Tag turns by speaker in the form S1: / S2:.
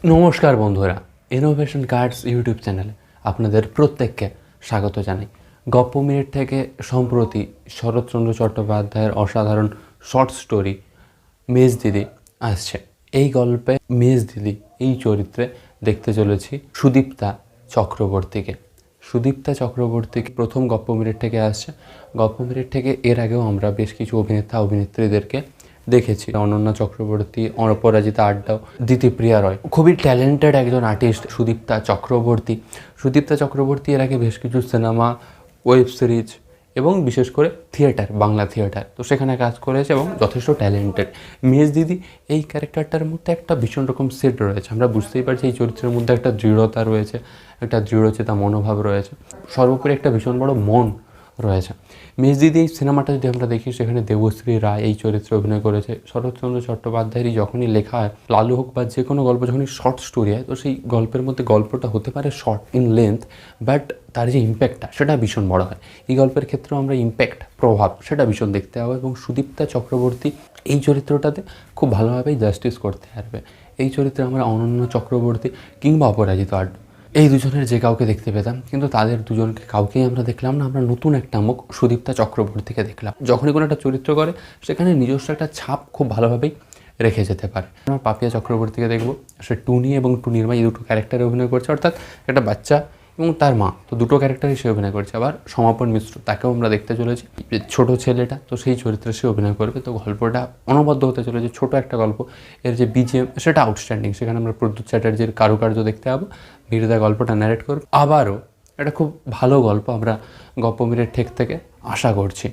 S1: নমস্কার বন্ধুরা, innovation cards YouTube চ্যানেলে আপনাদের প্রত্যেককে স্বাগত জানাই। গপ্প মিনিট থেকে সম্প্রতি শরৎচন্দ্র চট্টোপাধ্যায়ের অসাধারণ শর্ট স্টোরি মেজ দিদি আসছে। এই গল্পে মেজ দিদি এই চরিত্রে দেখতে চলেছি সুদীপ্তা চক্রবর্তীকে। সুদীপ্তা চক্রবর্তীকে প্রথম গপ্প মিনিট থেকে আসছে। গপ্প মিনিট থেকে এর আগেও আমরা বেশ কিছু অভিনেতা অভিনেত্রীদেরকে দেখেছি। অনন্যা চক্রবর্তী, অপরাজিতা আড্ডাও, দিতিপ্রিয়া রয়, খুবই ট্যালেন্টেড একজন আর্টিস্ট সুদীপ্তা চক্রবর্তী। সুদীপ্তা চক্রবর্তী এর আগে বেশ কিছু সিনেমা, ওয়েব সিরিজ এবং বিশেষ করে থিয়েটার, বাংলা থিয়েটার, তো সেখানে কাজ করেছে এবং যথেষ্ট ট্যালেন্টেড। মেজ দিদি এই ক্যারেক্টারটার মধ্যে একটা ভীষণ রকম সেট রয়েছে। আমরা বুঝতেই পারছি এই চরিত্রের মধ্যে একটা দৃঢ়তা রয়েছে, একটা দৃঢ়চেতা মনোভাব রয়েছে, সর্বোপরি একটা ভীষণ বড় মন রয়েছে। মেজ দিদি এই সিনেমাটা যদি আমরা দেখি, সেখানে দেবশ্রী রায় এই চরিত্রে অভিনয় করেছে। শরৎচন্দ্র চট্টোপাধ্যায়েরই যখনই লেখা হয়, লালু হোক বা যে কোনো গল্প যখনই শর্ট স্টোরি হয়, তো সেই গল্পের মধ্যে গল্পটা হতে পারে শর্ট ইন লেন্থ, বাট তার যে ইম্প্যাক্টটা সেটা ভীষণ বড় হয়। এই গল্পের ক্ষেত্রেও আমরা ইম্প্যাক্ট, প্রভাব সেটা ভীষণ দেখতে হবে এবং সুদীপ্তা চক্রবর্তী এই চরিত্রটাতে খুব ভালোভাবেই জাস্টিস করতে পারবে। এই চরিত্রে আমরা অনন্যা চক্রবর্তী কিংবা অপরাজিতা আড্ডা এই দুজনের যে কাউকে দেখতে পেতাম, কিন্তু তাদের দুজনকে কাউকেই আমরা দেখলাম না। আমরা নতুন একটা মুখ সুদীপ্তা চক্রবর্তীকে দেখলাম। যখনই কোনো একটা চরিত্র করে, সেখানে নিজস্ব একটা ছাপ খুব ভালোভাবেই রেখে যেতে পারে। আমরা পাপিয়া চক্রবর্তীকে দেখব, সে টুনি এবং টুনির মা এই দুটো ক্যারেক্টারে অভিনয় করছে, অর্থাৎ একটা বাচ্চা এবং তার মা, তো দুটো ক্যারেক্টারই সে অভিনয় করছে। আবার সমাপন মিশ্র, তাকেও আমরা দেখতে চলেছি, ছোট ছেলেটা, তো সেই চরিত্রে সে অভিনয় করবে। তো গল্পটা অনবদ্য হতে চলেছে, ছোট একটা গল্প। এর যে বিজিএম সেটা আউটস্ট্যান্ডিং, সেখানে আমরা প্রদ্যুৎ চ্যাটার্জির কারুকার্য দেখতে পাবো। বীরদা গল্পটা ন্যারেট করবে। আবারও একটা খুব ভালো গল্প আমরা গপ্প মিনিট ঠেক থেকে আশা করছি।